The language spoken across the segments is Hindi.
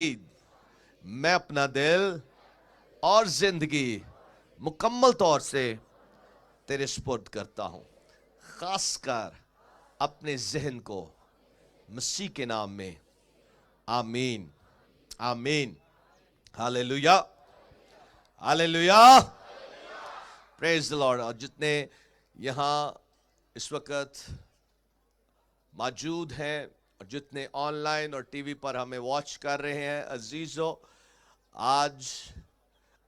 मैं अपना दिल और जिंदगी मुकम्मल तौर से तेरे सुपुर्द करता हूं, खासकर अपने जहन को मसीह के नाम में। आमीन, आमीन, hallelujah, hallelujah, praise the Lord. और जितने यहाँ इस वक्त मौजूद हैं और जितने ऑनलाइन और टीवी पर हमें वॉच कर रहे हैं, अजीजों, आज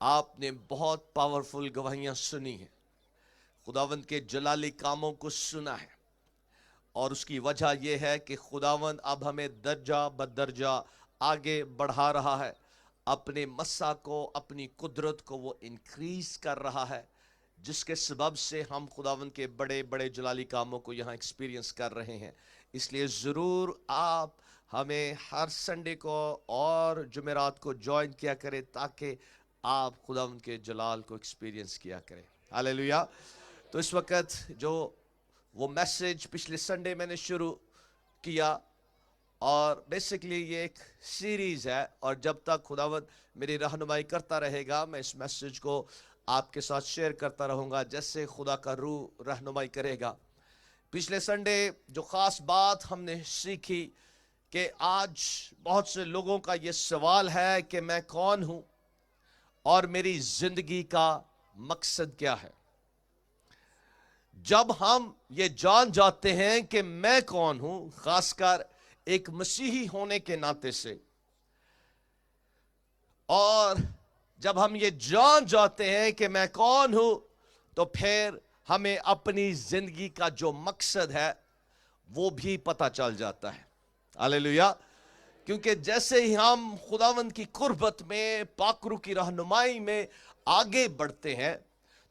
आपने बहुत पावरफुल गवाहियां सुनी हैं, खुदावंद के जलाली कामों को सुना है। और उसकी वजह यह है कि खुदावंद अब हमें दर्जा बदर्जा आगे बढ़ा रहा है, अपने मस्सा को, अपनी कुदरत को वो इंक्रीज कर रहा है, जिसके सबब से हम खुदावंद के बड़े बड़े जलाली कामों को यहाँ एक्सपीरियंस कर रहे हैं। इसलिए ज़रूर आप हमें हर संडे को और जुमेरात को ज्वाइन किया करें, ताकि आप खुदावंद के जलाल को एक्सपीरियंस किया करें। हालेलुया। तो इस वक्त जो वो मैसेज पिछले संडे मैंने शुरू किया, और बेसिकली ये एक सीरीज़ है, और जब तक खुदावंद मेरी रहनुमाई करता रहेगा, मैं इस मैसेज को आपके साथ शेयर करता रहूँगा जैसे खुदा का रूह रहनुमाई करेगा। पिछले संडे जो ख़ास बात हमने सीखी कि आज बहुत से लोगों का ये सवाल है कि मैं कौन हूँ और मेरी ज़िंदगी का मकसद क्या है। जब हम ये जान जाते हैं कि मैं कौन हूँ, ख़ासकर एक मसीही होने के नाते से, और जब हम ये जान जाते हैं कि मैं कौन हूं, तो फिर हमें अपनी जिंदगी का जो मकसद है वो भी पता चल जाता है। हालेलुया। क्योंकि जैसे ही हम खुदावंद की कुर्बत में, पाकरू की रहनुमाई में आगे बढ़ते हैं,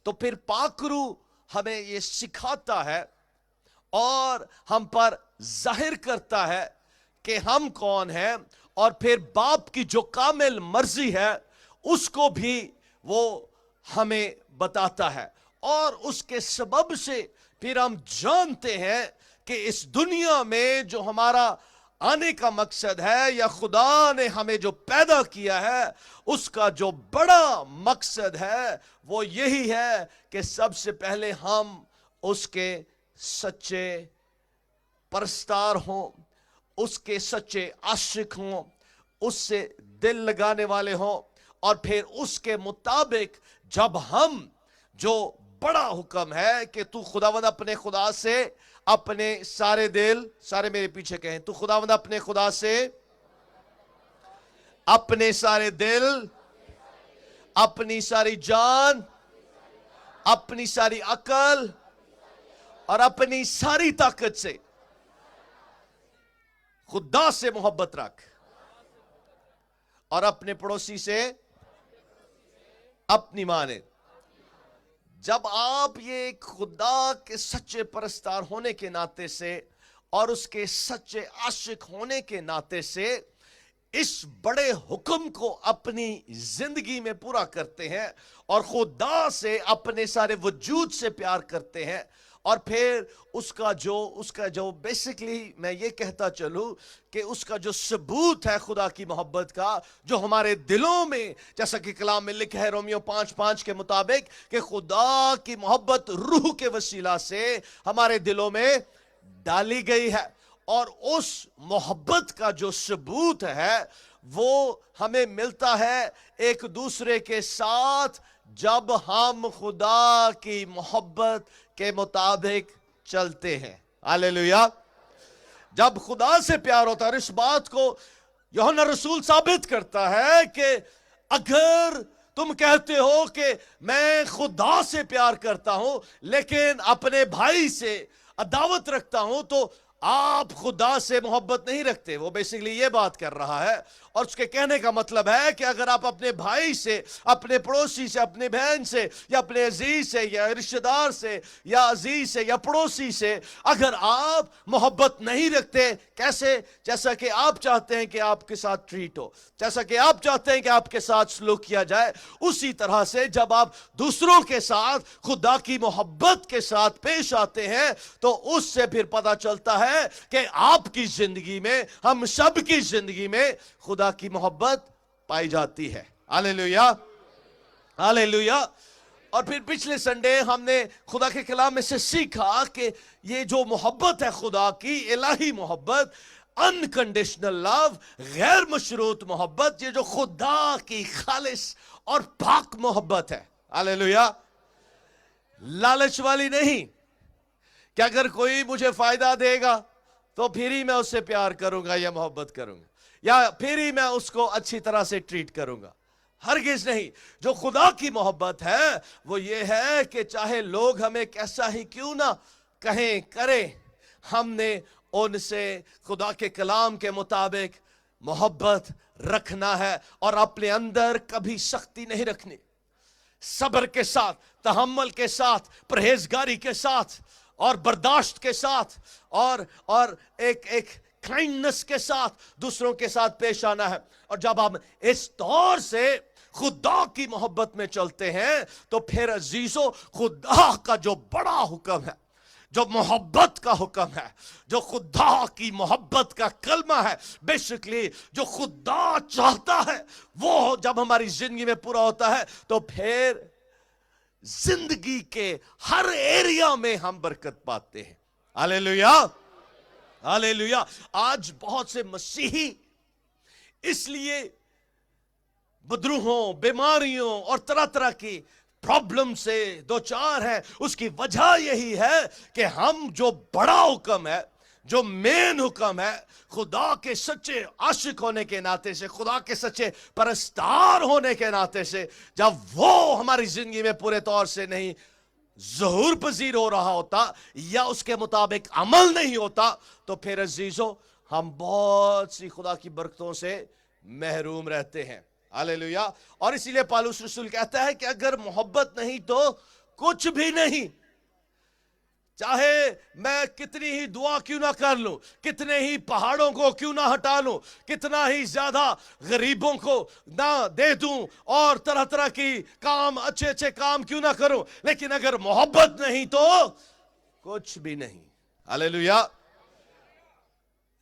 तो फिर पाकरू हमें ये सिखाता है और हम पर जाहिर करता है कि हम कौन हैं, और फिर बाप की जो कामिल मर्जी है उसको भी वो हमें बताता है। और उसके सबब से फिर हम जानते हैं कि इस दुनिया में जो हमारा आने का मकसद है, या खुदा ने हमें जो पैदा किया है, उसका जो बड़ा मकसद है वो यही है कि सबसे पहले हम उसके सच्चे परस्तार हों, उसके सच्चे आशिक हों, उससे दिल लगाने वाले हों, और फिर उसके मुताबिक जब हम जो बड़ा हुक्म है कि तू खुदावंद अपने खुदा से अपने सारे दिल, सारे मेरे पीछे कहें, तू खुदावंद अपने खुदा से अपने सारे दिल, अपनी सारी जान, अपनी सारी अकल और अपनी सारी ताकत से खुदा से मोहब्बत रख, और अपने पड़ोसी से अपनी माने। जब आप ये खुदा के सच्चे परस्तार होने के नाते से और उसके सच्चे आशिक होने के नाते से इस बड़े हुक्म को अपनी जिंदगी में पूरा करते हैं, और खुदा से अपने सारे वजूद से प्यार करते हैं, और फिर उसका जो बेसिकली मैं ये कहता चलूं कि उसका जो सबूत है खुदा की मोहब्बत का, जो हमारे दिलों में, जैसा कि कलाम में लिखा है रोमियो 5:5 के मुताबिक, कि खुदा की मोहब्बत रूह के वसीला से हमारे दिलों में डाली गई है। और उस मोहब्बत का जो सबूत है वो हमें मिलता है एक दूसरे के साथ, जब हम खुदा की मोहब्बत के मुताबिक चलते हैं। हालेलुया। जब खुदा से प्यार होता है, इस बात को यूहन्ना रसूल साबित करता है कि अगर तुम कहते हो कि मैं खुदा से प्यार करता हूं लेकिन अपने भाई से अदावत रखता हूं, तो आप खुदा से मोहब्बत नहीं रखते। वो बेसिकली ये बात कर रहा है, और उसके कहने का मतलब है कि अगर आप अपने भाई से, अपने पड़ोसी से, अपने बहन से, या अपने अजीज से, या रिश्तेदार से, या अजीज से, या पड़ोसी से अगर आप मोहब्बत नहीं रखते, कैसे? जैसा कि आप चाहते हैं कि आपके साथ ट्रीट हो, जैसा कि आप चाहते हैं कि आपके साथ सलूक किया जाए, उसी तरह से जब आप दूसरों के साथ खुदा की मोहब्बत के साथ पेश आते हैं, तो उससे फिर पता चलता है कि आपकी जिंदगी में, हम सब की जिंदगी में खुदा की मोहब्बत पाई जाती है। Hallelujah, hallelujah. और फिर पिछले संडे हमने खुदा के कलाम में से सीखा कि ये जो मोहब्बत है खुदा की, इलाही मोहब्बत, अनकंडीशनल लव, गैर मशरूत मोहब्बत, ये जो खुदा की खालिस और पाक मोहब्बत है। हालेलुया, लालच वाली नहीं कि अगर कोई मुझे फायदा देगा तो फिर ही मैं उससे प्यार करूंगा या मोहब्बत करूंगा, या फिर ही मैं उसको अच्छी तरह से ट्रीट करूंगा। हरगिज नहीं। जो खुदा की मोहब्बत है वो ये है कि चाहे लोग हमें कैसा ही क्यों ना कहें करें, हमने उनसे खुदा के कलाम के मुताबिक मोहब्बत रखना है और अपने अंदर कभी सख्ती नहीं रखनी। सब्र के साथ, तहम्मुल के साथ, परहेजगारी के साथ और बर्दाश्त के साथ और एक काइंडनेस के साथ दूसरों के साथ पेश आना है। और जब हम इस तौर से खुदा की मोहब्बत में चलते हैं तो फिर अजीजों, खुदा का जो बड़ा हुक्म है, जो मोहब्बत का हुक्म है, जो खुदा की मोहब्बत का कलमा है, बेसिकली जो खुदा चाहता है वो जब हमारी जिंदगी में पूरा होता है तो फिर जिंदगी के हर एरिया में हम बरकत पाते हैं। Hallelujah, hallelujah. आज बहुत से मसीही इसलिए बदरूहों, बीमारियों और तरह तरह की प्रॉब्लम से दो चार है। उसकी वजह यही है कि हम जो बड़ा हुक्म है, जो मेन हुक्म है, खुदा के सच्चे आशिक होने के नाते से, खुदा के सच्चे परस्तार होने के नाते से, जब वो हमारी जिंदगी में पूरे तौर से नहीं ज़हूर पजीर हो रहा होता या उसके मुताबिक अमल नहीं होता तो फिर अजीजों हम बहुत सी खुदा की बरकतों से महरूम रहते हैं। हालेलुया। और इसीलिए पौलुस रसूल कहता है कि अगर मोहब्बत नहीं तो कुछ भी नहीं। चाहे मैं कितनी ही दुआ क्यों ना कर लूं, कितने ही पहाड़ों को क्यों ना हटा लूं, कितना ही ज्यादा गरीबों को ना दे दूं और तरह तरह की काम, अच्छे अच्छे काम क्यों ना करूं, लेकिन अगर मोहब्बत नहीं तो कुछ भी नहीं। हालेलुया।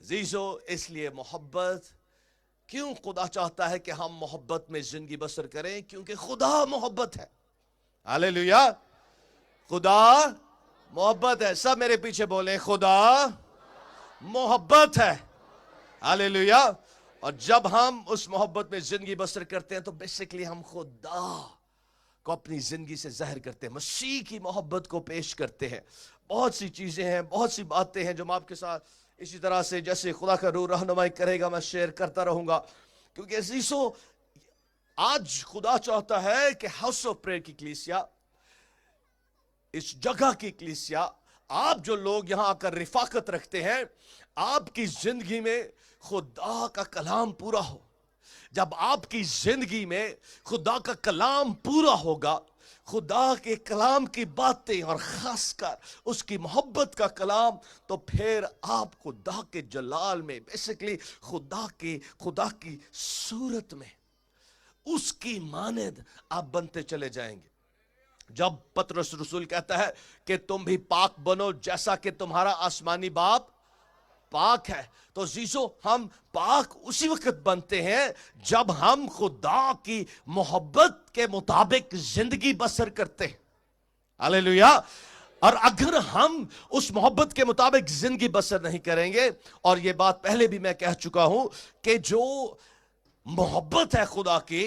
जीजो, इसलिए मोहब्बत, क्यों खुदा चाहता है कि हम मोहब्बत में जिंदगी बसर करें? क्योंकि खुदा मोहब्बत है। हालेलुया। खुदा मोहब्बत है। सब मेरे पीछे बोले, खुदा मोहब्बत है। हालेलुया। और जब हम उस मोहब्बत में जिंदगी बसर करते हैं तो बेसिकली हम खुदा को अपनी जिंदगी से जाहिर करते हैं, मसीह की मोहब्बत को पेश करते हैं। बहुत सी चीजें हैं, बहुत सी बातें हैं जो मैं आपके साथ इसी तरह से जैसे खुदा का रूह रहनुमाई करेगा मैं शेयर करता रहूंगा। क्योंकि अजीजों, आज खुदा चाहता है कि हाउस ऑफ प्रेयर की कलीसिया, इस जगह की कलीसिया, आप जो लोग यहां आकर रिफाकत रखते हैं, आपकी जिंदगी में खुदा का कलाम पूरा हो। जब आपकी जिंदगी में खुदा का कलाम पूरा होगा, खुदा के कलाम की बातें और खासकर उसकी मोहब्बत का कलाम, तो फिर आप खुदा के जलाल में, बेसिकली खुदा की सूरत में उसकी मानद आप बनते चले जाएंगे। जब पतरस रसूल कहता है कि तुम भी पाक बनो जैसा कि तुम्हारा आसमानी बाप पाक है, तो जीजो हम पाक उसी वक्त बनते हैं जब हम खुदा की मोहब्बत के मुताबिक जिंदगी बसर करते हैं। हालेलुया। और अगर हम उस मोहब्बत के मुताबिक जिंदगी बसर नहीं करेंगे, और यह बात पहले भी मैं कह चुका हूं कि जो मोहब्बत है खुदा की,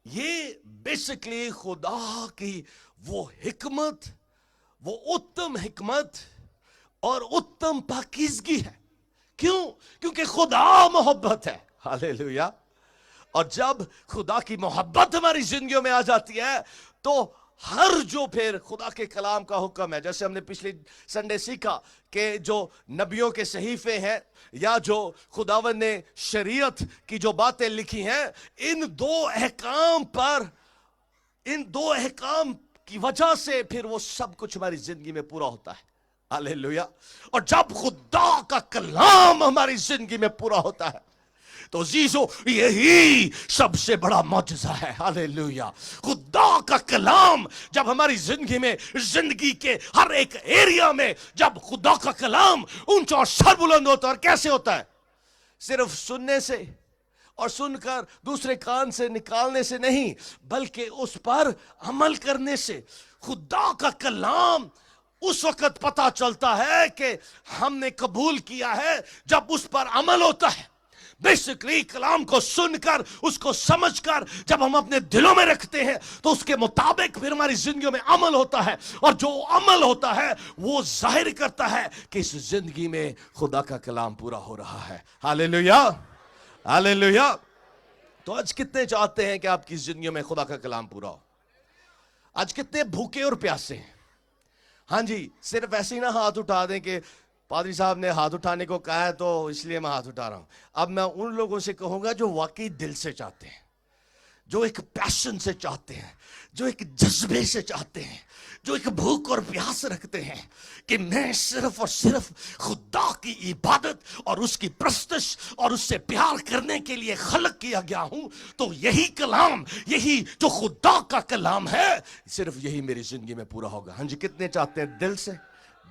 ये बेसिकली खुदा की वो हिकमत, वो उत्तम हिकमत और उत्तम पाकीज़गी है। क्यों? क्योंकि खुदा मोहब्बत है। हालेलुया। और जब खुदा की मोहब्बत हमारी जिंदगियों में आ जाती है तो हर जो फिर खुदा के कलाम का हुक्म है, जैसे हमने पिछले संडे सीखा कि जो नबियों के सहीफे हैं या जो खुदावन ने शरीयत की जो बातें लिखी हैं, इन दो अहकाम की वजह से फिर वो सब कुछ हमारी जिंदगी में पूरा होता है। हालेलुया। और जब खुदा का कलाम हमारी जिंदगी में पूरा होता है तो जीजो यही सबसे बड़ा मौजज़ा है। हालेलुया। खुदा का कलाम जब हमारी जिंदगी में, जिंदगी के हर एक एरिया में जब खुदा का कलाम ऊंचा और सरबुलंद होता है, और कैसे होता है? सिर्फ सुनने से, और सुनकर दूसरे कान से निकालने से नहीं, बल्कि उस पर अमल करने से। खुदा का कलाम उस वक्त पता चलता है कि हमने कबूल किया है जब उस पर अमल होता है। बेसिकली कलाम को सुनकर, उसको समझकर जब हम अपने दिलों में रखते हैं तो उसके मुताबिक फिर हमारी जिंदगियों में अमल होता है, और जो अमल होता है वो जाहिर करता है कि इस जिंदगी में खुदा का कलाम पूरा हो रहा है। Hallelujah, hallelujah. तो आज कितने चाहते हैं कि आपकी जिंदगी में खुदा का कलाम पूरा हो? आज कितने भूखे और प्यासे हैं? हाँ जी, सिर्फ ऐसे ही ना हाथ उठा दें कि पादरी साहब ने हाथ उठाने को कहा है तो इसलिए मैं हाथ उठा रहा हूं। अब मैं उन लोगों से कहूंगा जो वाकई दिल से चाहते हैं, जो एक पैशन से चाहते हैं, जो एक जज्बे से चाहते हैं, जो एक भूख और प्यास रखते हैं कि मैं सिर्फ और सिर्फ खुदा की इबादत और उसकी प्रस्तुश और उससे प्यार करने के लिए खलक किया गया हूं, तो यही कलाम, यही जो खुदा का कलाम है, सिर्फ यही मेरी जिंदगी में पूरा होगा। हाँ जी, कितने चाहते हैं दिल से?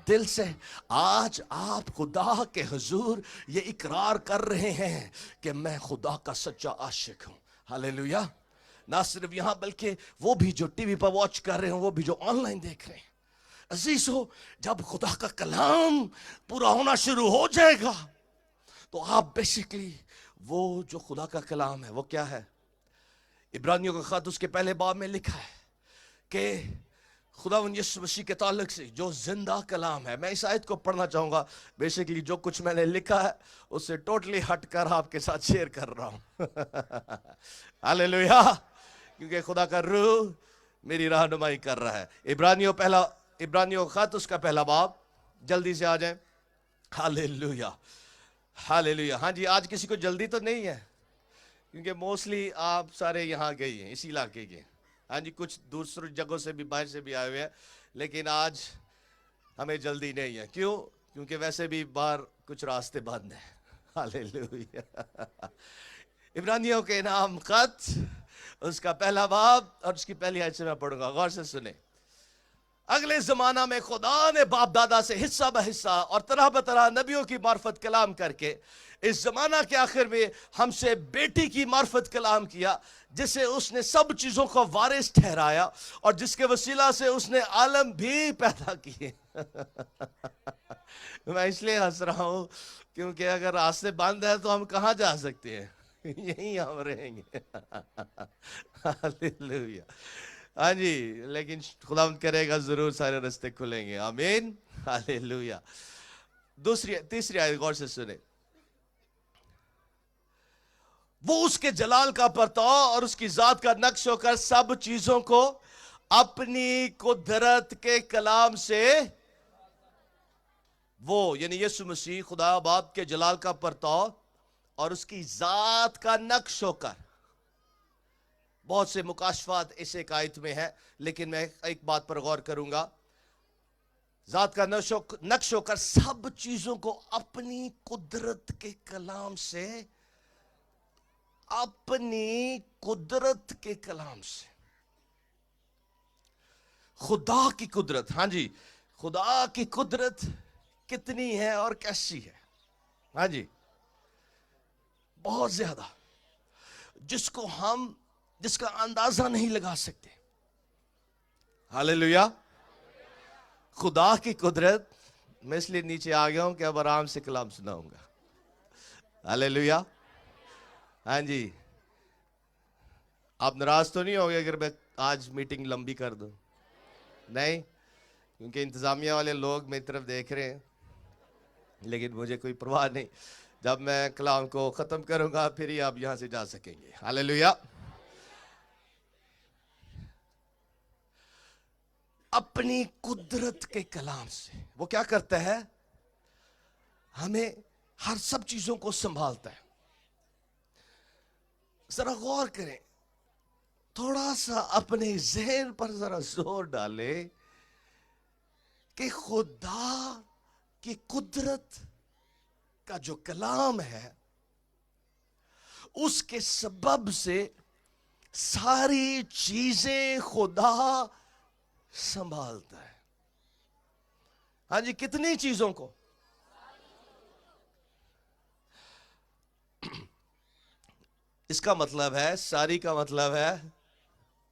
दिल से। आज आप खुदा के हुजूर ये इकरार कर रहे हैं कि मैं खुदा का सच्चा आशिक हूं। हालेलुया। ना सिर्फ यहां, बल्कि वो भी जो टीवी पर वॉच कर रहे हैं, वो भी जो ऑनलाइन देख रहे हैं। अजीज हो, जब खुदा का कलाम पूरा होना शुरू हो जाएगा तो आप बेसिकली वो जो खुदा का कलाम है वो क्या है? इब्रानियों का खत उसके पहले बाब में लिखा है कि खुदावंद यीशु मसीह के ताल्लुक से जो जिंदा कलाम है। मैं इस आयत को पढ़ना चाहूंगा। बेसिकली जो कुछ मैंने लिखा है उससे टोटली हटकर आपके साथ शेयर कर रहा हूं। हालेलुया, क्योंकि खुदा का रूह मेरी रहनुमाई कर रहा है। इब्रानियों खत उसका पहला बाब, जल्दी से आ जाए। Hallelujah, hallelujah. हाँ जी, आज किसी को जल्दी तो नहीं है, क्योंकि मोस्टली आप सारे यहाँ गए हैं, इसी इलाके के। हाँ जी, कुछ दूसरी जगहों से भी, बाहर से भी आए हुए हैं, लेकिन आज हमें जल्दी नहीं है। क्यों? क्योंकि वैसे भी बाहर कुछ रास्ते बंद हैं। हालेलुया। इब्रानियों के नाम खत उसका पहला बाब और उसकी पहली आयत से मैं पढ़ूंगा, गौर से सुने। अगले जमाना में खुदा ने बाप दादा से हिस्सा ब हिस्सा और तरह ब तरह नबियों की मार्फत कलाम करके इस जमाना के आखिर में हमसे बेटी की मार्फत कलाम किया, जिसे उसने सब चीजों को वारिस ठहराया और जिसके वसीला से उसने आलम भी पैदा किए। मैं इसलिए हंस रहा हूं क्योंकि अगर रास्ते बंद है तो हम कहां जा सकते हैं? यहीं हम रहेंगे। हालेलुया। हाँ जी, लेकिन खुदावंद करेगा जरूर सारे रास्ते खुलेंगे। आमीन, हालेलुया। तीसरी आयत गौर से सुने। वो उसके जलाल का परताव और उसकी जात का नक्श होकर सब चीजों को अपनी कुदरत के कलाम से, वो यानी यीशु मसीह खुदा बाप के जलाल का परताव और उसकी जात का नक्श होकर। बहुत से मुकाशफात इस एक आयत में है, लेकिन मैं एक बात पर गौर करूंगा। जात का नक्श होकर सब चीजों को अपनी कुदरत के कलाम से, अपनी कुदरत के कलाम से। खुदा की कुदरत, हाँ जी, खुदा की कुदरत कितनी है और कैसी है? हाँ जी, बहुत ज्यादा, जिसका अंदाजा नहीं लगा सकते। हालेलुया। खुदा की कुदरत। मैं इसलिए नीचे आ गया हूं कि अब आराम से कलाम सुनाऊंगा। हालेलुया। हाँ जी, आप नाराज तो नहीं होंगे अगर मैं आज मीटिंग लंबी कर दूं? नहीं, क्योंकि इंतजामिया वाले लोग मेरी तरफ देख रहे हैं, लेकिन मुझे कोई परवाह नहीं। जब मैं कलाम को खत्म करूंगा फिर ही आप यहां से जा सकेंगे। हालेलुया। अपनी कुदरत के कलाम से वो क्या करता है? हमें हर सब चीजों को संभालता है। जरा गौर करें, थोड़ा सा अपने जहन पर जरा जोर डाले कि खुदा की कुदरत का जो कलाम है उसके सबब से सारी चीजें खुदा संभालता है। हाँ जी, कितनी चीजों को? इसका मतलब है सारी, का मतलब है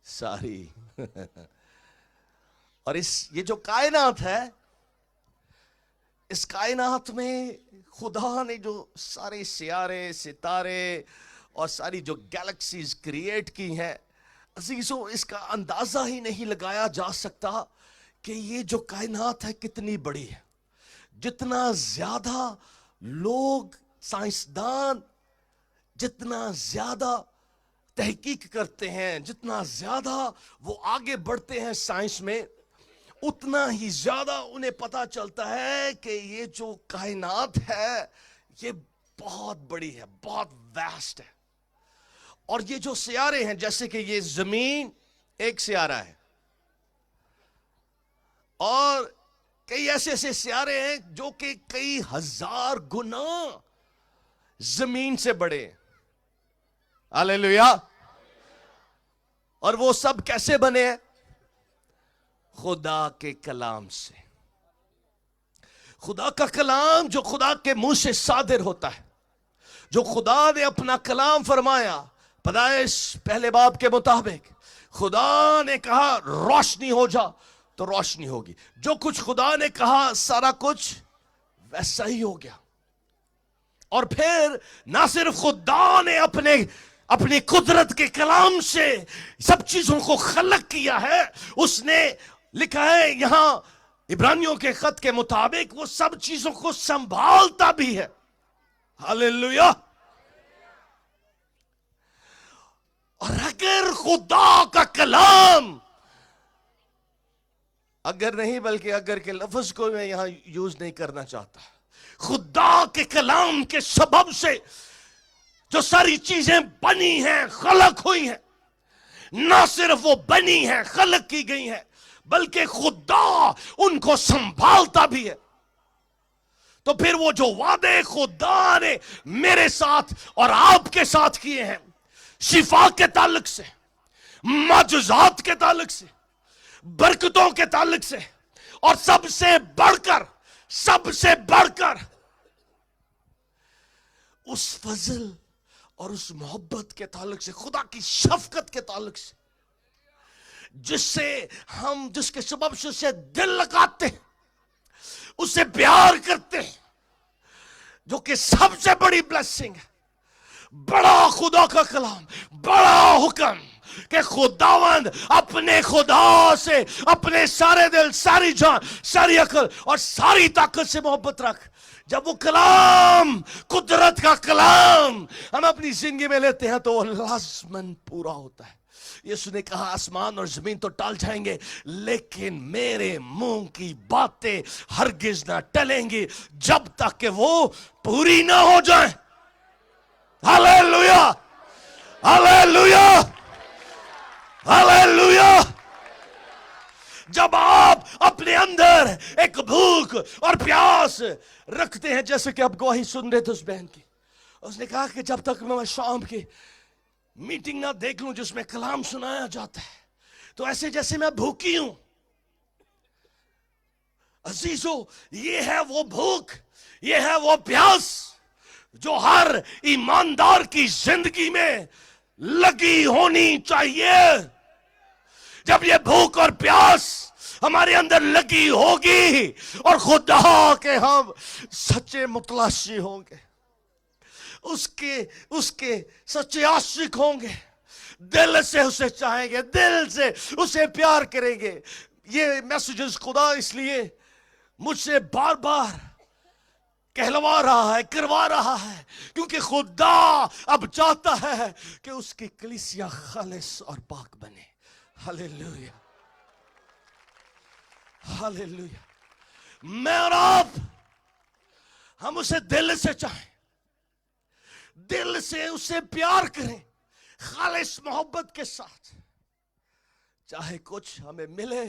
सारी। और ये जो कायनात है, इस कायनात में खुदा ने जो सारे सियारे, सितारे और सारी जो गैलेक्सीज क्रिएट की हैं, अजीजों, इसका अंदाजा ही नहीं लगाया जा सकता कि ये जो कायनात है कितनी बड़ी है। जितना ज्यादा लोग, साइंसदान जितना ज्यादा तहकीक करते हैं, जितना ज्यादा वो आगे बढ़ते हैं साइंस में, उतना ही ज्यादा उन्हें पता चलता है कि ये जो कायनात है ये बहुत बड़ी है, बहुत वास्ट है। और ये जो सियारे हैं, जैसे कि ये जमीन एक सियारा है, और कई ऐसे ऐसे सियारे हैं जो कि कई हजार गुना जमीन से बड़े हैं। हालेलुया। और वो सब कैसे बने हैं? खुदा के कलाम से। खुदा का कलाम जो खुदा के मुंह से सादिर होता है, जो खुदा ने अपना कलाम फरमाया, पैदाइश पहले बाब के मुताबिक खुदा ने कहा रोशनी हो जा, तो रोशनी होगी। जो कुछ खुदा ने कहा सारा कुछ वैसा ही हो गया। और फिर ना सिर्फ खुदा ने अपनी कुदरत के कलाम से सब चीजों को खलक किया है, उसने लिखा है यहां इब्रानियों के खत के मुताबिक वो सब चीजों को संभालता भी है। हालेलुया। और अगर खुदा का कलाम, अगर नहीं बल्कि अगर के लफ्ज को मैं यहां यूज नहीं करना चाहता, खुदा के कलाम के सबब से जो सारी चीजें बनी हैं, खलक हुई हैं, ना सिर्फ वो बनी हैं, खलक की गई हैं, बल्कि खुदा उनको संभालता भी है। तो फिर वो जो वादे खुदा ने मेरे साथ और आपके साथ किए हैं, शिफा के ताल्लुक से, माजुजात के ताल्लुक से, बरकतों के ताल्लुक से, और सबसे बढ़कर उस फजल और उस मोहब्बत के ताल्लुक से, खुदा की शफकत के ताल्लुक से, जिसके सबब से उसे दिल लगाते हैं, उसे प्यार करते हैं, जो कि सबसे बड़ी ब्लेसिंग है। बड़ा खुदा का कलाम, बड़ा हुक्म कि खुदावंद अपने खुदा से अपने सारे दिल, सारी जान, सारी अकल और सारी ताकत से मोहब्बत रख। जब वो कलाम, कुदरत का कलाम हम अपनी जिंदगी में लेते हैं तो वो लाज़मन पूरा होता है। यीशु ने कहा आसमान और जमीन तो टल जाएंगे, लेकिन मेरे मुंह की बातें हरगिज ना टलेंगी जब तक कि वो पूरी ना हो जाए। Hallelujah, hallelujah, hallelujah. जब आप अपने अंदर एक भूख और प्यास रखते हैं, जैसे कि आप गवाही सुन रहे थे उस बहन की, उसने कहा कि जब तक मैं शाम की मीटिंग ना देख लूं जिसमें कलाम सुनाया जाता है, तो ऐसे जैसे मैं भूखी हूं। अजीजों, ये है वो भूख, ये है वो प्यास जो हर ईमानदार की जिंदगी में लगी होनी चाहिए। जब ये भूख और प्यास हमारे अंदर लगी होगी और खुदा के हम सच्चे मुतलाशी होंगे, उसके सच्चे आशिक होंगे, दिल से उसे चाहेंगे, दिल से उसे प्यार करेंगे। ये मैसेजेस खुदा इसलिए मुझसे बार बार कहलवा रहा है, करवा रहा है, क्योंकि खुदा अब चाहता है कि उसकी कलीसिया खालिस और पाक बने। Hallelujah, hallelujah. मैं और आप, हम उसे दिल से चाहें, दिल से उसे प्यार करें, खालिस मोहब्बत के साथ, चाहे कुछ हमें मिले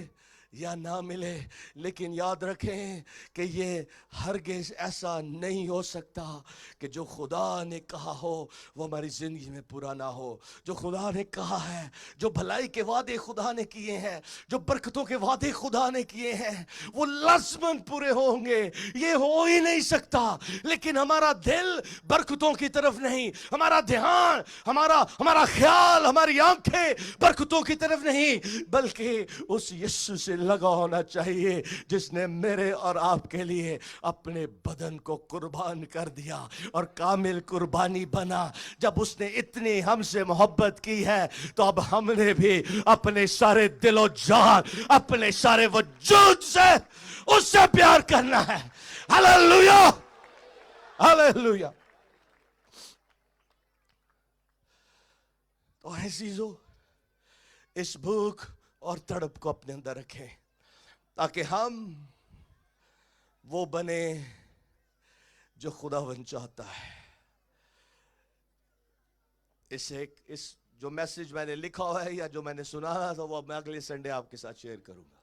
या ना मिले, लेकिन याद रखें कि ये हरगिज़ ऐसा नहीं हो सकता कि जो खुदा ने कहा हो वो हमारी ज़िंदगी में पूरा ना हो। जो खुदा ने कहा है, जो भलाई के वादे खुदा ने किए हैं, जो बरकतों के वादे खुदा ने किए हैं, वो लाज़मन पूरे होंगे। ये हो ही नहीं सकता। लेकिन हमारा दिल बरकतों की तरफ नहीं, हमारा ध्यान, हमारा हमारा ख्याल, हमारी आंखें बरकतों की तरफ नहीं, बल्कि उस यीशु से लगा होना चाहिए जिसने मेरे और आपके लिए अपने बदन को कुर्बान कर दिया और कामिल कुर्बानी बना। जब उसने इतनी हमसे मोहब्बत की है तो अब हमने भी अपने सारे दिलो जान, अपने सारे वजूद से उससे प्यार करना है। Hallelujah, hallelujah. तो अज़ीज़ों, इस भूख और तड़प को अपने अंदर रखें ताकि हम वो बने जो खुदावन चाहता है। इस जो मैसेज मैंने लिखा हुआ है या जो मैंने सुना था वो मैं अगले संडे आपके साथ शेयर करूंगा,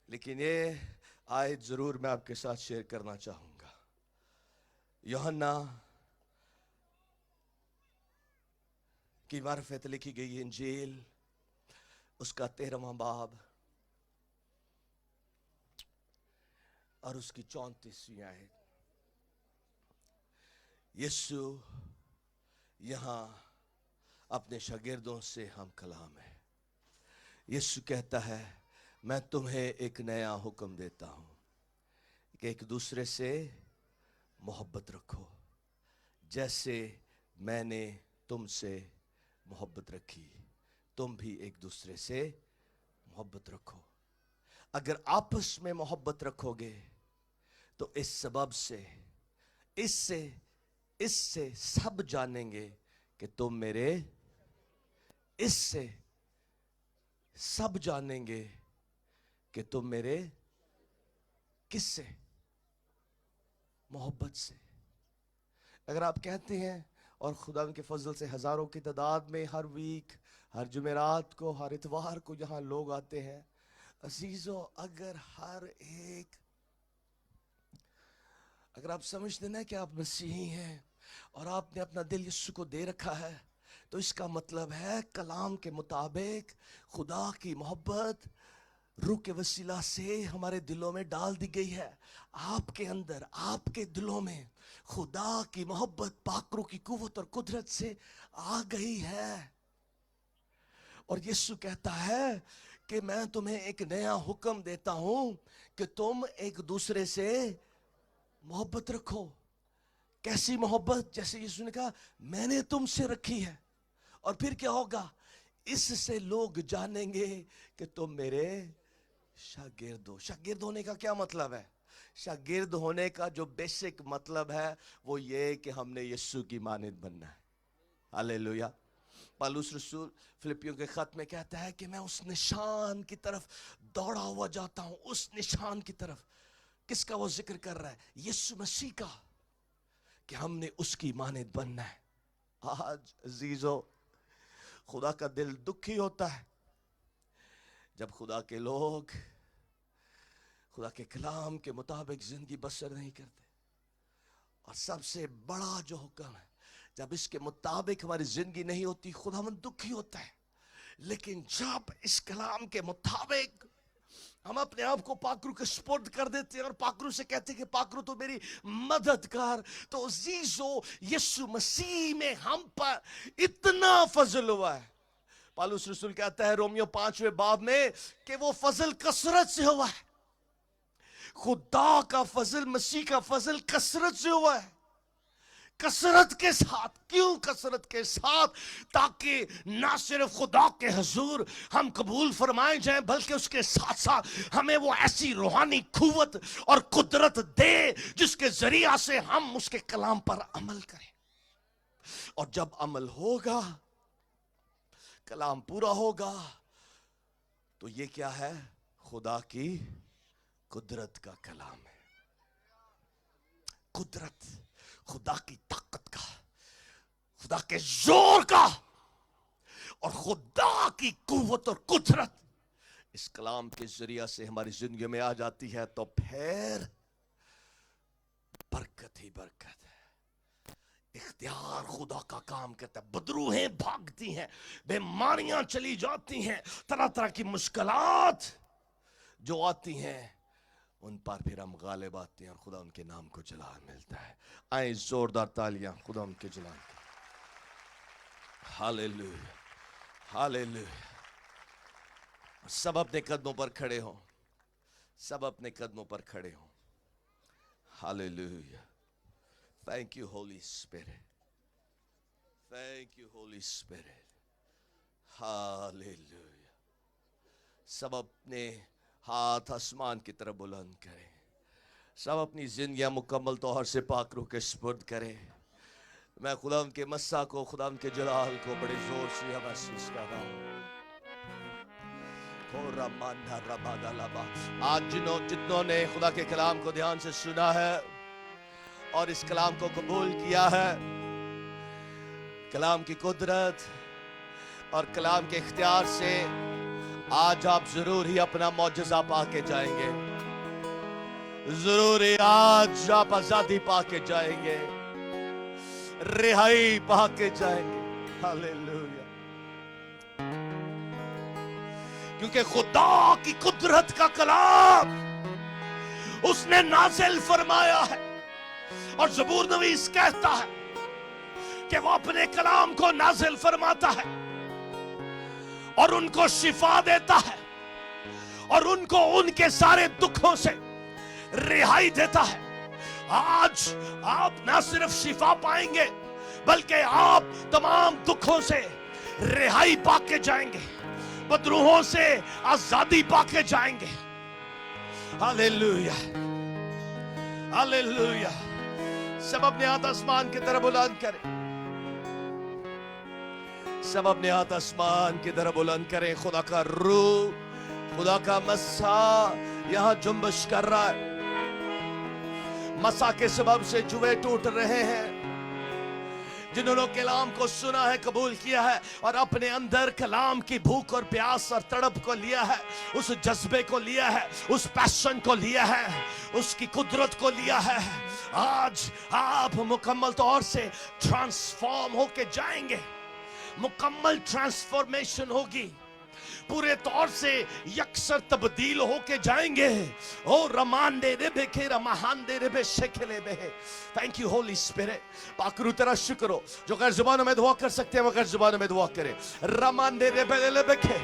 लेकिन ये आयत जरूर मैं आपके साथ शेयर करना चाहूंगा। यूहन्ना की मार्फत लिखी गई इंजील, उसका 13वां बाब और उसकी 34वीं आयत। यीशु यहां अपने शागिर्दों से हम कलाम है। यीशु कहता है, मैं तुम्हें एक नया हुक्म देता हूं कि एक दूसरे से मोहब्बत रखो, जैसे मैंने तुमसे मोहब्बत रखी, तुम भी एक दूसरे से मोहब्बत रखो। अगर आपस में मोहब्बत रखोगे तो इस सबब से, इससे सब जानेंगे कि तुम मेरे, इससे सब जानेंगे कि तुम मेरे, किससे? मोहब्बत से। अगर आप कहते हैं, और खुदा के फजल से हजारों की तादाद में हर वीक, हर जुमेरात को, हर इतवार को यहाँ लोग आते हैं। अजीजों, अगर आप समझते ना कि आप मसीही हैं और आपने अपना दिल यीशु को दे रखा है, तो इसका मतलब है कलाम के मुताबिक खुदा की मोहब्बत रूह के वसीला से हमारे दिलों में डाल दी गई है। आपके अंदर, आपके दिलों में खुदा की मोहब्बत पाक रूह की कुव्वत और कुदरत से आ गई है। और यीशु कहता है कि मैं तुम्हें एक नया हुक्म देता हूं कि तुम एक दूसरे से मोहब्बत रखो। कैसी मोहब्बत? जैसे यीशु ने कहा, मैंने तुमसे रखी है। और फिर क्या होगा? इससे लोग जानेंगे कि तुम मेरे शागिर्द हो। शागिर्द होने का क्या मतलब है? शागिर्द होने का जो बेसिक मतलब है वो ये कि हमने यीशु की मानद बनना है। हालेलुया। पौलुस रसूल फिलिपियों के खत में कहता है कि मैं उस निशान की तरफ दौड़ा हुआ जाता हूं। उस निशान की तरफ किसका वो जिक्र कर रहा है? यीशु मसीह का, कि हमने उसकी मानद बनना है। आज अजीजों, खुदा का दिल दुखी होता है जब खुदा के लोग खुदा के कलाम के मुताबिक जिंदगी बसर नहीं करते। और सबसे बड़ा जो हुक्म है, जब इसके मुताबिक हमारी जिंदगी नहीं होती, खुदावंद दुखी होता है। लेकिन जब इस कलाम के मुताबिक हम अपने आप को पाकरू के स्पुर्द कर देते हैं और पाकरू से कहते हैं कि पाकरू तो मेरी मदद कर, तो अजीजों, यीशु मसीह में हम पर इतना फजल हुआ है। पौलुस रसूल कहता है रोमियो 5वें बाब में कि वो फजल कसरत से हुआ है। खुदा का फजल, मसीह का फजल कसरत से हुआ है। कसरत के साथ। क्यों कसरत के साथ? ताकि ना सिर्फ खुदा के हुजूर हम कबूल फरमाए जाएं, बल्कि उसके साथ साथ हमें वो ऐसी रूहानी कुव्वत और कुदरत दे जिसके जरिया से हम उसके कलाम पर अमल करें। और जब अमल होगा, कलाम पूरा होगा, तो ये क्या है? खुदा की कुदरत का कलाम है। कुदरत, खुदा की ताकत का, खुदा के जोर का, और खुदा की कुव्वत और कुदरत इस कलाम के जरिया से हमारी जिंदगी में आ जाती है तो फिर बरकत ही बरकत है। इख्तियार खुदा का काम करता है। बदरूहें भागती हैं, बीमारियां चली जाती हैं, तरह तरह की मुश्किलात जो आती हैं उन पर फिर हम गालिब आते हैं और खुदा उनके नाम को जलाल मिलता है। आए जोरदार तालियां खुदा उनके जलाल। Hallelujah, hallelujah. सब अपने कदमों पर खड़े हो, सब अपने कदमों पर खड़े हो। Hallelujah. Thank you, Holy Spirit. Thank you, Holy Spirit. Hallelujah. सब अपने हाथ आसमान की तरफ बुलंद करें। सब अपनी जिंदगियां मुकम्मल तौर से पाक रूह के सुपुर्द करें। मैं खुदा उनके मस्सा को, खुदा उनके जलाल को बड़े जोर से महसूस कर रहा हूँ। आज जितनों ने खुदा के कलाम को ध्यान से सुना है और इस कलाम को कबूल किया है, कलाम की कुदरत और कलाम के इख्तियार से आज आप जरूर ही अपना मौजज़ा पाके जाएंगे। जरूर ही आज आप आजादी पाके जाएंगे, रिहाई पाके जाएंगे। हालेलुया। क्योंकि खुदा की कुदरत का कलाम उसने नाज़िल फरमाया है और ज़बूर नवीस कहता है कि वो अपने कलाम को नाज़िल फरमाता है और उनको शिफा देता है और उनको उनके सारे दुखों से रिहाई देता है। आज आप ना सिर्फ शिफा पाएंगे बल्कि आप तमाम दुखों से रिहाई पाके जाएंगे, बदरूहों से आजादी पाके जाएंगे। Hallelujah, hallelujah. सब अपने हाथ आसमान की तरफ बुलंद करें, सब अपने हाथ आसमान की तरफ बुलंद करें। खुदा का रूह, खुदा का मस्सा यहां जुम्बश कर रहा है। मस्सा के सबब से जुए टूट रहे हैं। जिन्होंने कलाम को सुना है, कबूल किया है और अपने अंदर कलाम की भूख और प्यास और तड़प को लिया है, उस जज्बे को लिया है, उस पैशन को लिया है, उसकी कुदरत को लिया है, आज आप मुकम्मल तौर से ट्रांसफॉर्म होके जाएंगे। मुकम्मल ट्रांसफॉर्मेशन होगी, पूरे तौर से यकसर तब्दील होके जाएंगे। ओ रमान दे रे बेखे रमान दे रे बेशेखले बे। Thank you Holy Spirit. पाकरू तेरा शुक्र हो। जो गैर जुबानों में दुआ कर सकते हैं वो गैर जुबानों में दुआ करें। रमान दे रे बेले बेखे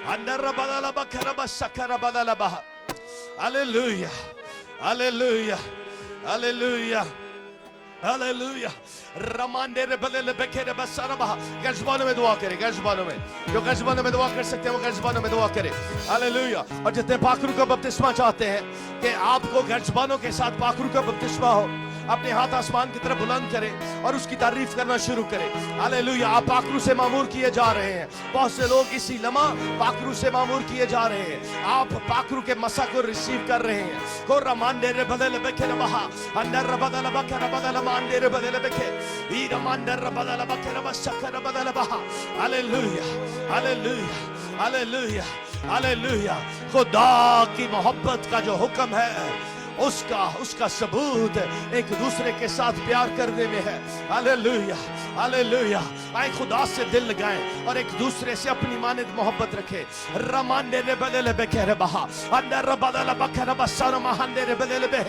अंदर रबला बखरा बशकरा बदला बहा। Hallelujah, hallelujah, hallelujah, hallelujah. रमांडे रे बदले बेखेरे बसारा बहा। गैर जुबानों में दुआ करें, गैर जुबानों में। जो गैर जुबानों में दुआ कर सकते हैं वो गैर जुबानों में दुआ करें। हालेलुया। और जितने पाकरू का बपतिस्मा चाहते हैं कि आपको गैर जुबानों के साथ पाकरू का बपतिस्मा हो, अपने हाथ आसमान की तरफ बुलंद करें और उसकी तारीफ करना शुरू करें। हालेलुया। आप पाकरू से मामूर किए जा रहे हैं। बहुत से लोग इसी लम्हा पाकरू से मामूर किए जा रहे हैं। आप पाकरू के मसा को रिसीव कर रहे हैं। को रमांडे रे बदले बेखेरे बहा अंदर बदला बखेरा बदला मांडे रे बदले बेखे ई रमांडर बदला बखेरा बशकरा बदला बहा। Hallelujah, hallelujah, hallelujah, hallelujah. खुदा की मोहब्बत का जो हुक्म है उसका सबूत एक दूसरे के साथ प्यार करने में है। Hallelujah, hallelujah. आए खुदा से दिल लगाएं और एक दूसरे से अपनी मानिद मोहब्बत रखें। रमांडे रे बदले बेखेरे बहा अंदर बदला बखेरा बसर महांडे रे बदले बे।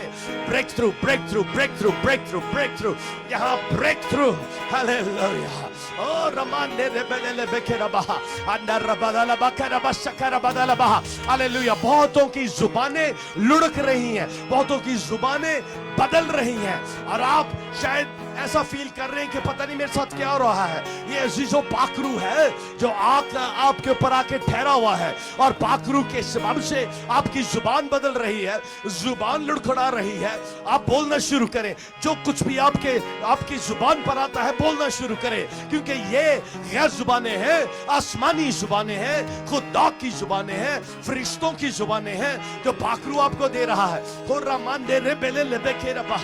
Breakthrough, breakthrough, breakthrough, breakthrough, breakthrough. यहाँ ब्रेक थ्रू। हालेलुया। ओ रमांडे रे बदले बेखेरा बहा अंदर बदला बखेरा बशकरा बदला बहा। हालेलुया। बहुतों की जुबानें लुढ़क रही हैं, बहुतों की जुबानें बदल रही हैं और आप शायद ऐसा फील कर रहे हैं कि पता नहीं मेरे साथ क्या हो रहा है। ये अजीजो पाकरू है जो आपके ऊपर आके ठहरा हुआ है और पाकरू के सबब से आपकी जुबान बदल रही है, जुबान लुढ़खड़ा रही है। आप बोलना शुरू करें, जो कुछ भी आपकी जुबान पर आता है बोलना शुरू करें, क्योंकि ये गैर जुबानें हैं, आसमानी जुबानें हैं, खुदा की जुबानें हैं, फरिश्तों की जुबानें हैं जो पाकरू आपको दे रहा है। हो रमान दे रे बेले लेबे के रबा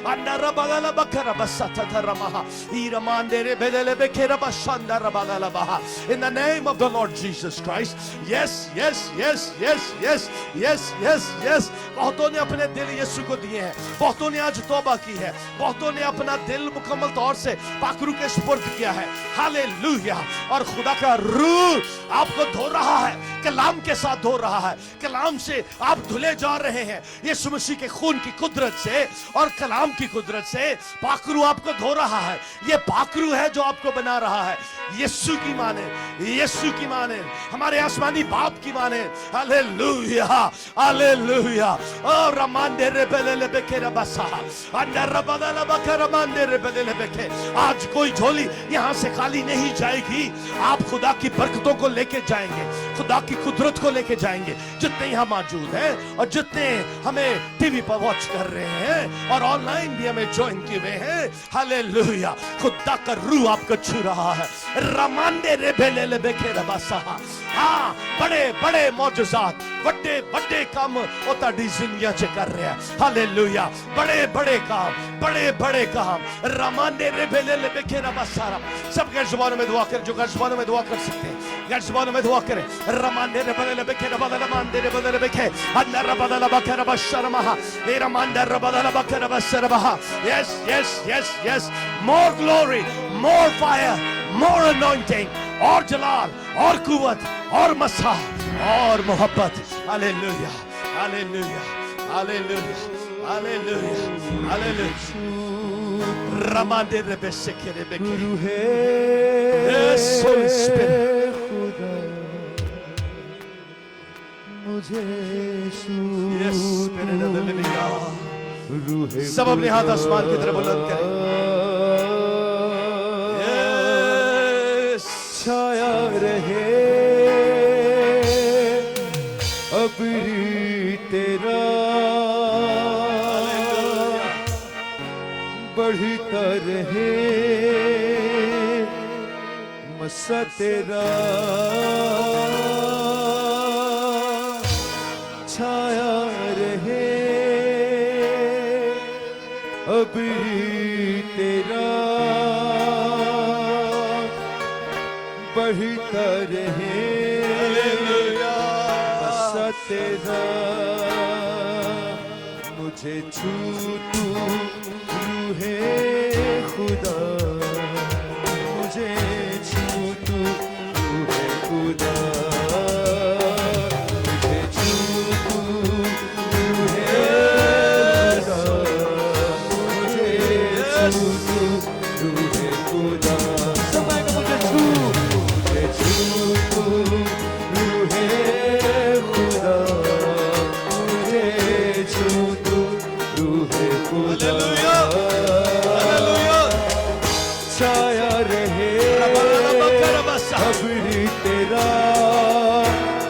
अंदर बगल बखरा बस In the name of the Lord Jesus Christ. Yes, yes, yes, yes, yes, yes, yes, yes. बहुतों ने अपने दिल यीशु को दिए हैं, बहुतों ने आज तौबा की है, बहुतों ने अपना दिल मुकम्मल तौर से पाखरू के सुपुर्द किया है। हालेलुया। और खुदा का रूह आपको धो रहा है, कलाम के साथ धो रहा है, कलाम से आप धुले जा रहे हैं। यीशु मसीह के खून की कुदरत से और कलाम की कुदरत से पाखरू आपको धो रहा है। ये पाखरू है जो आपको बना रहा है। यीशु की माने, यीशु की माने, हमारे आसमानी बाप की माने। Hallelujah, hallelujah. और रमांदे रे बेले बेके रबसा अंदर रबदला बकर रमांदे रे बेले बेके। आज कोई झोली यहां से खाली नहीं जाएगी। आप खुदा की बरकतों को लेके जाएंगे, खुदा की कुदरत को लेके जाएंगे। जितने यहां मौजूद हैं और जितने हमें टीवी पर वॉच कर रहे हैं और ऑनलाइन भी हमें ज्वाइन किए हुए हैं, हालेलुया। खुदा का रूह आपको छू रहा है। रमांदे रे बेले बेके रबसा। हाँ, बड़े बड़े मौजूजात, बड़े बड़े काम होता दुनिया च कर रहे हैं। हालेलुया। बड़े बड़े काम, बड़े बड़े काम। रमांदे रे बेले बेके रबसा। सब गैर जुबानों में दुआ करें, जो गैर जुबानों में दुआ कर सकते हैं, गैर जुबानों में दुआ करें। रमांदे रे बेले बेके रबदला मांदे रे बेले बेके अंदर रबदला बके रबशरमहा ए रमांदर रबदला बके रबशरमहा। Yes, yes, yes, yes. More glory, more fire, more anointing. और जलाल और कुव्वत और मसा और मोहब्बत। Hallelujah, hallelujah, hallelujah, hallelujah, hallelujah. रमांदे रे बेशके रे बेके। Yes, Holy Spirit. Yes, Spirit of the living God. सब अपने हाथ आसमान की तरफ बुलंद करें। छाया रहे अभी तेरा, बढ़ता रहे मसा तेरा। छाया रहे अभी तेरा, बढ़ता रहे मसा तेरा। मुझे छू तू रूहे खुदा, मुझे छू तू रूहे खुदा। मुझे छू तू रूहे खुदा, मुझे छू तू रूहे खुदा। समय का मुझे छू तू रूहे खुदा, मुझे छू तू रूहे खुदा। छाया रहे अभी तेरा,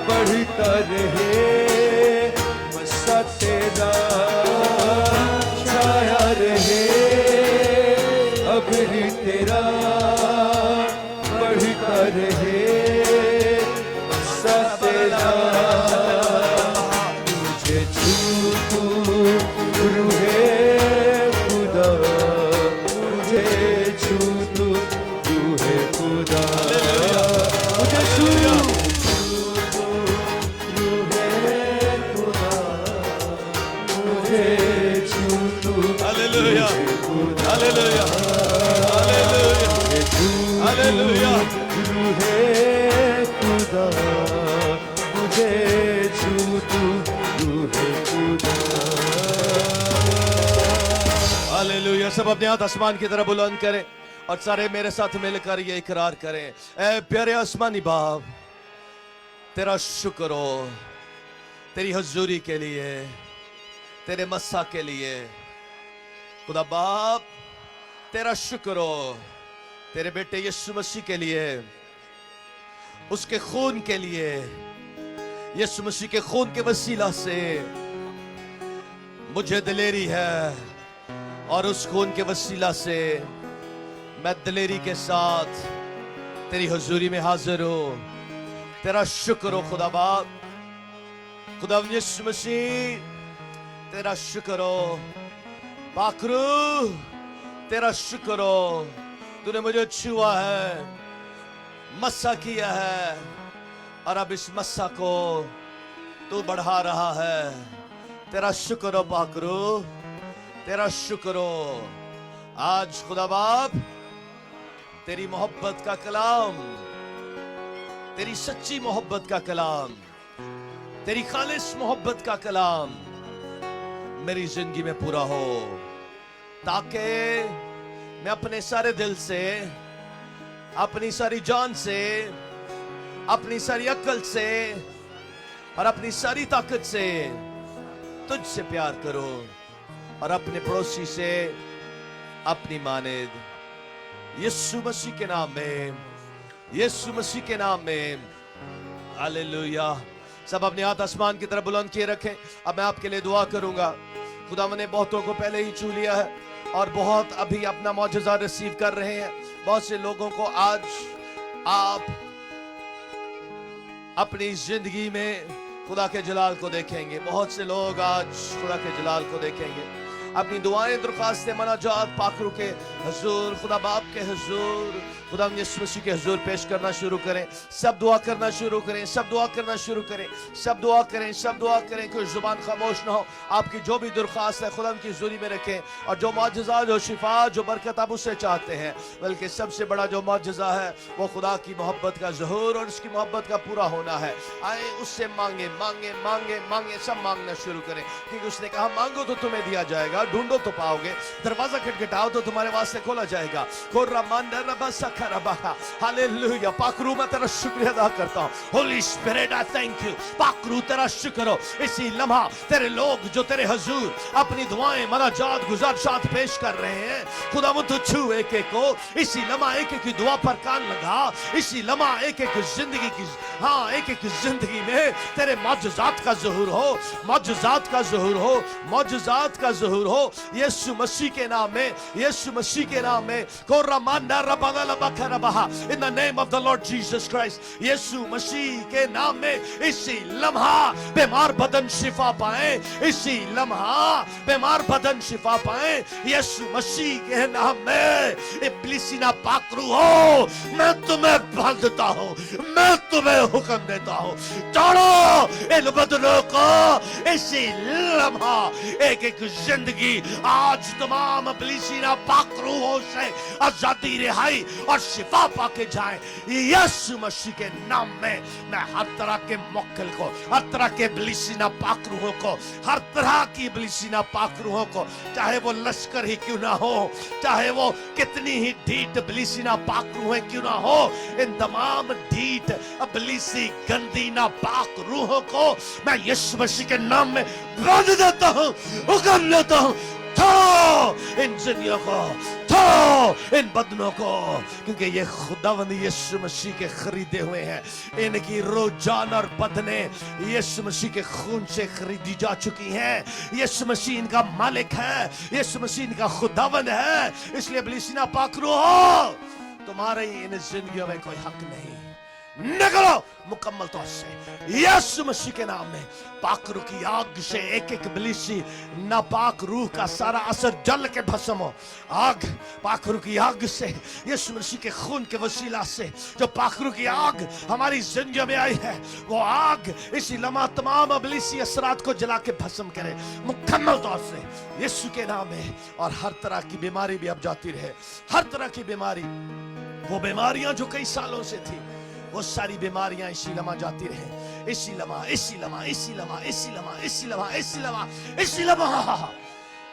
बढ़ता रहे मसा तेरा। छाया रहे अभी तेरा, बढ़ता रहे मसा तेरा। मुझे छू तू रूहे खुदा, मुझे छू तू रूहे खुदा। मुझे छू तू रूहे खुदा, मुझे छू तू हालेलुया, हालेलुया, हालेलुया, रूहे खुदा, मुझे छू तू रूहे खुदा। हालेलुया। सब अपने हाथ आसमान की तरफ बुलंद करें और सारे मेरे साथ मिलकर ये इकरार करें। ऐ प्यारे आसमानी बाप, तेरा शुक्र हो तेरी हुजूरी के लिए, तेरे मस्सा के लिए। खुदा बाप, तेरा शुक्र हो तेरे बेटे यीशु मसीह के लिए, उसके खून के लिए। यीशु मसीह के खून के वसीला से मुझे दिलेरी है और उस खून के वसीला से मैं दिलेरी के साथ तेरी हुजूरी में हाजिर हूं। तेरा शुक्र हो खुदा बाप, खुदा यीशु मसीह, तेरा शुक्र हो। पाकरू, तेरा शुक्र हो, तूने मुझे छुआ है, मस्सा किया है, और अब इस मस्सा को तू बढ़ा रहा है। तेरा शुक्र हो पाकरू, तेरा शुक्र हो। आज खुदा बाप तेरी मोहब्बत का कलाम, तेरी सच्ची मोहब्बत का कलाम, तेरी खालिस मोहब्बत का कलाम मेरी जिंदगी में पूरा हो, ताकि मैं अपने सारे दिल से, अपनी सारी जान से, अपनी सारी अक्ल से और अपनी सारी ताकत से तुझसे प्यार करूं और अपने पड़ोसी से अपनी मानिद। यीशु मसीह के नाम में, यीशु मसीह के नाम में, हालेलुया। सब अपने हाथ आसमान की तरफ बुलंद किए रखें। अब मैं आपके लिए दुआ करूंगा। खुदा ने बहुतों को पहले ही छू लिया है और बहुत अभी अपना मौजज़ा रिसीव कर रहे हैं। बहुत से लोगों को आज आप अपनी जिंदगी में खुदा के जलाल को देखेंगे। बहुत से लोग आज खुदा के जलाल को देखेंगे। अपनी दुआएं, दरख्वास्तें, मनाजात पाकरू के हुजूर, खुदा बाप के हुजूर, खुदा यीशु मसीह के हुजूर पेश करना शुरू करें। सब दुआ करना शुरू करें, सब दुआ करना शुरू करें, सब दुआ करें, सब दुआ करें। कोई जुबान खामोश ना हो। आपकी जो भी दरख्वास्त है खुदा की हुजूरी में रखें। और जो मौजज़ा, जो शिफा, जो बरकत आप उससे चाहते हैं, बल्कि सबसे बड़ा जो मौजज़ा है वो खुदा की मोहब्बत का ज़हूर और उसकी मोहब्बत का पूरा होना है। आए उससे मांगे मांगे मांगे मांगे, सब मांगना शुरू करें, क्योंकि उसने कहा मांगो तो तुम्हें दिया जाएगा, ढूंढो तो पाओगे, दरवाजा खटखटाओ तो तुम्हारे वास्ते खोला जाएगा। हालेलुया। पाकरू मैं तेरा शुक्रिया अदा करता हूँ। Holy Spirit I thank you. पाकरू तेरा शुक्र हो। इसी लम्हा तेरे लोग जो तेरे हुजूर अपनी दुआएं, मनाजात, गुजारिशात पेश कर रहे हैं, खुदा मुझे छू एक एक को। इसी लम्हा एक एक की दुआ पर कान लगा। इसी लम्हा एक एक जिंदगी की, हाँ, एक एक जिंदगी में तेरे मौजज़ात का ज़हूर हो, मौजज़ात का ज़हूर हो, मौजज़ात का ज़हूर हो। यीशु मसीह के नाम में, यीशु मसीह के नाम में। In the name of the Lord Jesus Christ, यीशु मसीह के नाम में इसी लम्हा बीमार बदन शिफा पाए। इसी लम्हा बीमार बदन शिफा पाए। यीशु मसीह के नाम में इब्लिसी ना पाकरू हो। मैं तुम्हें बांधता हूँ, मैं तुम्हें हुक्म देता हूँ, चढ़ो इन बदनों को। इसी लम्हा एक एक जिंदगी आज तमाम इब्लिसी ना पाकरूहों से आजादी, रिहाई और शिफा पाके जाए। यीशु मसीह के नाम में मैं हर तरह के मुक्किल को, हर तरह के इब्लिसी ना पाकरूहों को, हर तरह की इब्लिसी ना पाकरूहों को, चाहे वो लश्कर ही क्यों ना हो, चाहे वो कितनी ही ढीठ इब्लिसी ना पाकरूहें क्यों ना हो, इन तमाम ढीठ इब्लिसी गंदी ना पाकरूहों को मैं यीशु मसीह के नाम में बांध देता हूँ, हुक्म देता हूँ। थो इन जिंदगियों को, थो इन बदनों को, क्योंकि ये खुदावंद यीशु मसीह के खरीदे हुए हैं। इनकी रोजाना और बदने यीशु मसीह के खून से खरीदी जा चुकी हैं। यीशु मसीह इनका मालिक है, यीशु मसीह इनका खुदावंद है। इसलिए इब्लिसी ना पाकरू हो, तुम्हारे इन जिंदगियों में कोई हक नहीं। निकलो मुकम्मल तौर से यीशु मसीह के नाम में। पाक रूह की आग से एक एक इब्लिसी नापाक रूह का सारा असर जल के भस्म हो। आग, पाक रूह की आग से, यीशु मसीह के खून के वसीला से जो पाक रूह की आग हमारी जिंदगी में आई है, वो आग इसी लम्हा तमाम इब्लिसी असरात को जला के भस्म करे मुकम्मल तौर से यीशु के नाम में। और हर तरह की बीमारी भी अब जाती रहे, हर तरह की बीमारी, वो बीमारियां जो कई सालों से थी, वो सारी बीमारियां इसी लम्हा जाती रहे। इसी लम्हा, इसी लम्हा, इसी लम्हा, इसी लम्हा, इसी लम्हा, इसी लम्हा, इसी लम्हा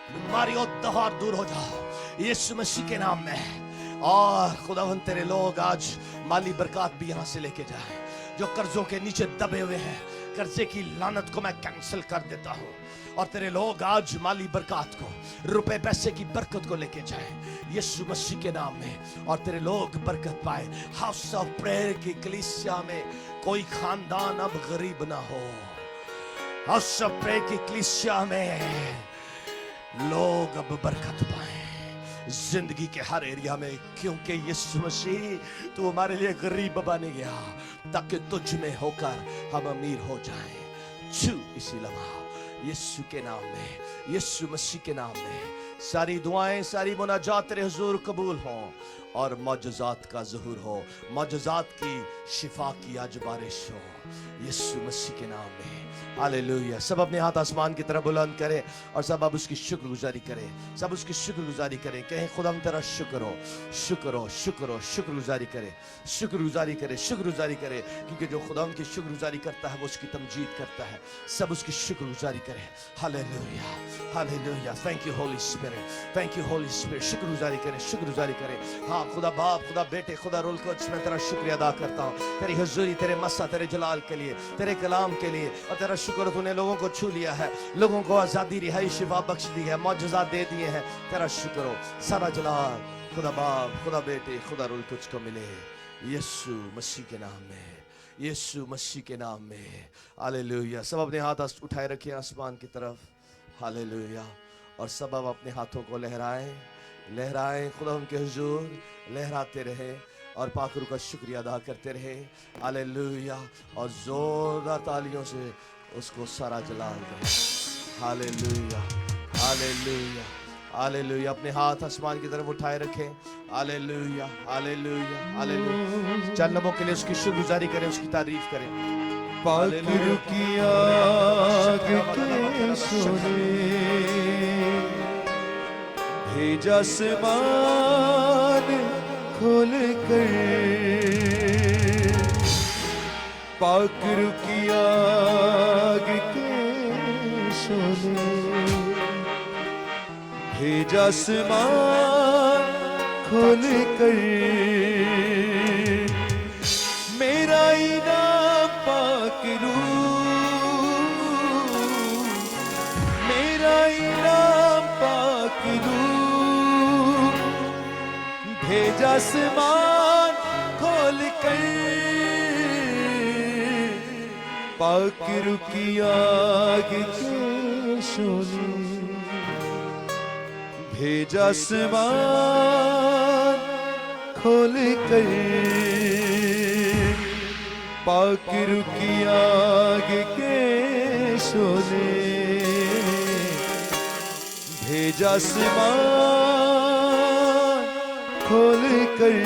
बीमारियों दहार दूर हो जाओ यीशु मसीह के नाम में। और खुदावंद तेरे लोग आज माली बरकत भी यहाँ से लेके जाए। जो कर्जों के नीचे दबे हुए हैं, कर्जे की लानत को मैं कैंसिल कर देता हूँ। और तेरे लोग आज माली बरकत को, रुपए पैसे की बरकत को लेके जाए यीशु मसीह के नाम में। और तेरे लोग बरकत पाए। हाउस ऑफ प्रेयर की कलीसिया में कोई खानदान अब गरीब ना हो। हाउस ऑफ प्रेयर की कलीसिया में लोग अब बरकत पाए जिंदगी के हर एरिया में, क्योंकि यीशु मसीह तू हमारे लिए गरीब बन गया ताकि तुझ में होकर हम अमीर हो जाएं। छू इसी लम्हा यीशु के नाम में, यीशु मसीह के नाम में, सारी दुआएं, सारी मुनाजात तेरे हुजूर कबूल हों और मौजज़ात का ज़हूर हो, मौजज़ात की शिफा की आज बारिश हो, यीशु मसीह के नाम में। हालेलुया। सब अपने हाथ आसमान की तरफ बुलंद करें और सब अब उसकी शुक्रगुजारी करें, सब उसकी शुक्रगुजारी करें। कहें खुदा तेरा शुक्र हो, शुक्र हो, शुक्र हो। शुक्रगुजारी करें, शुक्रगुजारी करें, शुक्रगुजारी करें, क्योंकि जो खुदा की शुक्रगुजारी करता है वो उसकी तमजीद करता है। सब उसकी शुक्रगुजारी करें। Hallelujah, hallelujah. Thank you Holy Spirit, thank you Holy Spirit. शुक्रगुजारी करें, शुक्रगुजारी करें। हाँ खुदा बाप, खुदा बेटे, खुदा रुल कुद्स, मैं तेरा शुक्रिया अदा करता हूँ तेरी हुजूरी, तेरे मस्सा, तेरे जलाल के लिए, तेरे कलाम के लिए। और तेरा शुक्र तूने लोगों को छू लिया है, लोगों को आज़ादी, रिहाई, शिफा बख्श दी है, मौजज़ात दे दिए हैं। तेरा शुक्र हो। सारा जलाल खुदा बाप, खुदा बेटे, खुदा रुल कुद्स को मिले यीशु मसीह के नाम में, यीशु मसीह के नाम में। हालेलुया। सब अपने हाथ उठाए रखें आसमान की तरफ। हालेलुया। और सब अब अपने हाथों को लहराएं, लहराएं खुदा उनके हुजूर, लहराते रहे और पाकरू का शुक्रिया अदा करते रहे। हालेलुया। और जोरदार तालियों से उसको सारा जलाल दें। Hallelujah, hallelujah, hallelujah. अपने हाथ आसमान की तरफ उठाए रखें। Hallelujah, hallelujah, hallelujah. चंद लम्हों के लिए उसकी शुक्रगुजारी करें, उसकी तारीफ करें। पाकरू की आग के सोने भेजा समान खोल कर, पाकरू की आग के सोने भेजा समान खोल कर, मेरा इनाम पाकरू, मेरा इनाम पाकरू, भेजा समान खोल कर, पाकरू की आग के सोने भेजा समान खोल कर, पाकरू की आग के सोने भेजा समान खोल कर।